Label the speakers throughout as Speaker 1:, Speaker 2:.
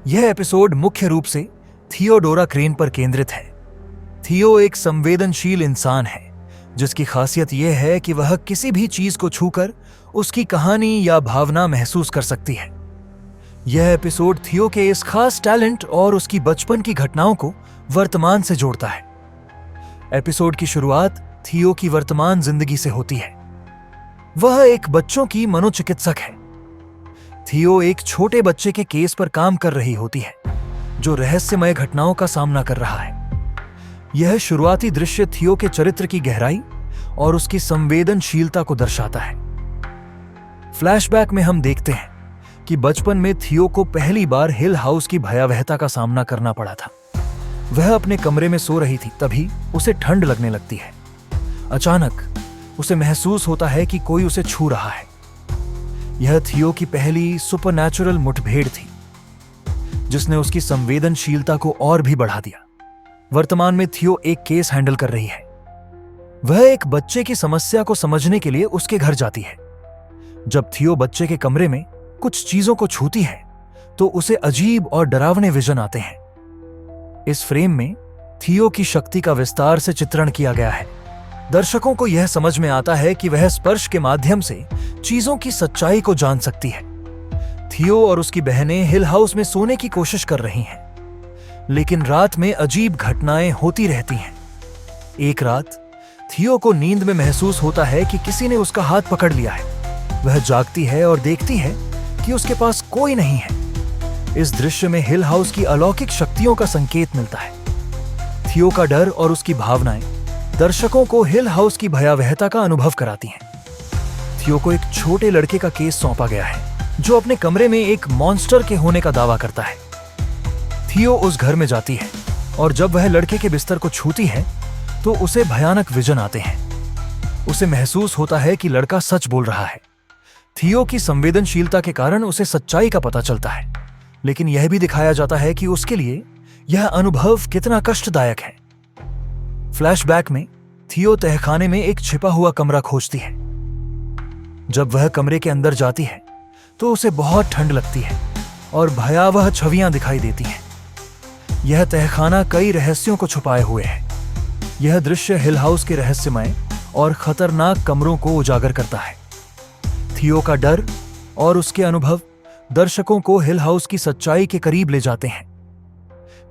Speaker 1: यह एपिसोड मुख्य रूप से थियोडोरा क्रेन पर केंद्रित है। थियो एक संवेदनशील इंसान है जिसकी खासियत यह है कि वह किसी भी चीज को छूकर उसकी कहानी या भावना महसूस कर सकती है। यह एपिसोड थियो के इस खास टैलेंट और उसकी बचपन की घटनाओं को वर्तमान से जोड़ता है। एपिसोड की शुरुआत थियो की वर्तमान जिंदगी से होती है। वह एक बच्चों की मनोचिकित्सक है। थियो एक छोटे बच्चे के केस पर काम कर रही होती है जो रहस्यमय घटनाओं का सामना कर रहा है। यह शुरुआती दृश्य थियो के चरित्र की गहराई और उसकी संवेदनशीलता को दर्शाता है। फ्लैशबैक में हम देखते हैं कि बचपन में थियो को पहली बार हिल हाउस की भयावहता का सामना करना पड़ा था। वह अपने कमरे में सो रही थी, तभी उसे ठंड लगने लगती है। अचानक उसे महसूस होता है कि कोई उसे छू रहा है। यह थियो की पहली सुपरनैचुरल मुठभेड़ थी जिसने उसकी संवेदनशीलता को और भी बढ़ा दिया। वर्तमान में थियो एक केस हैंडल कर रही है। वह एक बच्चे की समस्या को समझने के लिए उसके घर जाती है। जब थियो बच्चे के कमरे में कुछ चीजों को छूती है तो उसे अजीब और डरावने विजन आते हैं। इस फ्रेम में थियो की शक्ति का विस्तार से चित्रण किया गया है। दर्शकों को यह समझ में आता है कि वह स्पर्श के माध्यम से चीजों की सच्चाई को जान सकती है। थियो और उसकी बहनें हिल हाउस में सोने की कोशिश कर रही हैं, लेकिन रात में अजीब घटनाएं होती रहती हैं। एक रात थियो को नींद में महसूस होता है कि किसी ने उसका हाथ पकड़ लिया है। वह जागती है और देखती है कि उसके पास कोई नहीं है। इस दृश्य में हिल हाउस की अलौकिक शक्तियों का संकेत मिलता है। थियो का डर और उसकी भावनाएं दर्शकों को हिल हाउस की भयावहता का अनुभव कराती हैं। थियो को एक छोटे लड़के का केस सौंपा गया है जो अपने कमरे में एक मॉन्स्टर के होने का दावा करता है। थियो उस घर में जाती है और जब वह लड़के के बिस्तर को छूती है तो उसे भयानक विजन आते हैं। उसे महसूस होता है कि लड़का सच बोल रहा है। थियो की संवेदनशीलता के कारण उसे सच्चाई का पता चलता है, लेकिन यह भी दिखाया जाता है कि उसके लिए यह अनुभव कितना कष्टदायक है। फ्लैशबैक में थियो तहखाने में एक छिपा हुआ कमरा खोजती है। जब वह कमरे के अंदर जाती है तो उसे बहुत ठंड लगती है और भयावह छवियां दिखाई देती हैं। यह तहखाना कई रहस्यों को छुपाए हुए है। यह दृश्य हिल हाउस के रहस्यमय और खतरनाक कमरों को उजागर करता है। थियो का डर और उसके अनुभव दर्शकों को हिल हाउस की सच्चाई के करीब ले जाते हैं।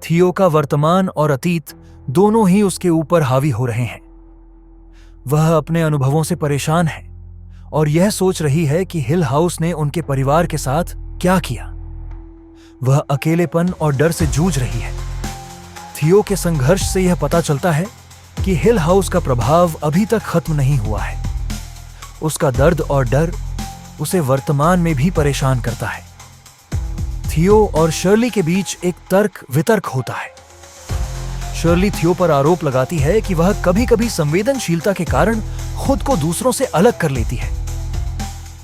Speaker 1: थियो का वर्तमान और अतीत दोनों ही उसके ऊपर हावी हो रहे हैं। वह अपने अनुभवों से परेशान है और यह सोच रही है कि हिल हाउस ने उनके परिवार के साथ क्या किया। वह अकेलेपन और डर से जूझ रही है। थियो के संघर्ष से यह पता चलता है कि हिल हाउस का प्रभाव अभी तक खत्म नहीं हुआ है। उसका दर्द और डर उसे वर्तमान में भी परेशान करता है। थियो और शर्ली के बीच एक तर्क वितर्क होता है। शर्ली थियो पर आरोप लगाती है कि वह कभी-कभी संवेदनशीलता के कारण खुद को दूसरों से अलग कर लेती है।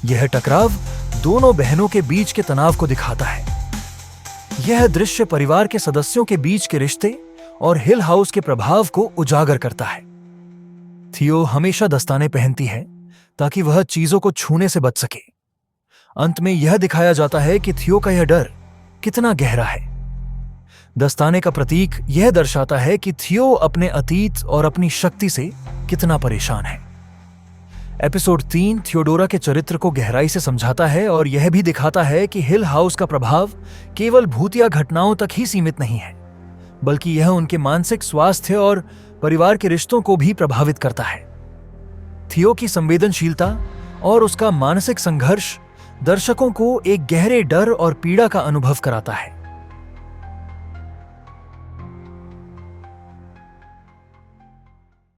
Speaker 1: यह टकराव दोनों बहनों के बीच के तनाव को दिखाता है। यह दृश्य परिवार के सदस्यों के बीच के रिश्ते और हिल हाउस के प्रभाव को उजागर करता है। थियो हमेशा दस्ताने पहनती है ताकि वह चीजों को छूने से बच सके। अंत में यह दिखाया जाता है कि थियो का यह डर कितना गहरा है। दस्ताने का प्रतीक यह दर्शाता है कि थियो अपने अतीत और अपनी शक्ति से कितना परेशान है। एपिसोड 3 थियोडोरा के चरित्र को गहराई से समझाता है और यह भी दिखाता है कि हिल हाउस का प्रभाव केवल भूतिया घटनाओं तक ही सीमित नहीं है, बल्कि यह उनके मानसिक स्वास्थ्य और परिवार के रिश्तों को भी प्रभावित करता है। थियो की संवेदनशीलता और उसका मानसिक संघर्ष दर्शकों को एक गहरे डर और पीड़ा का अनुभव कराता है।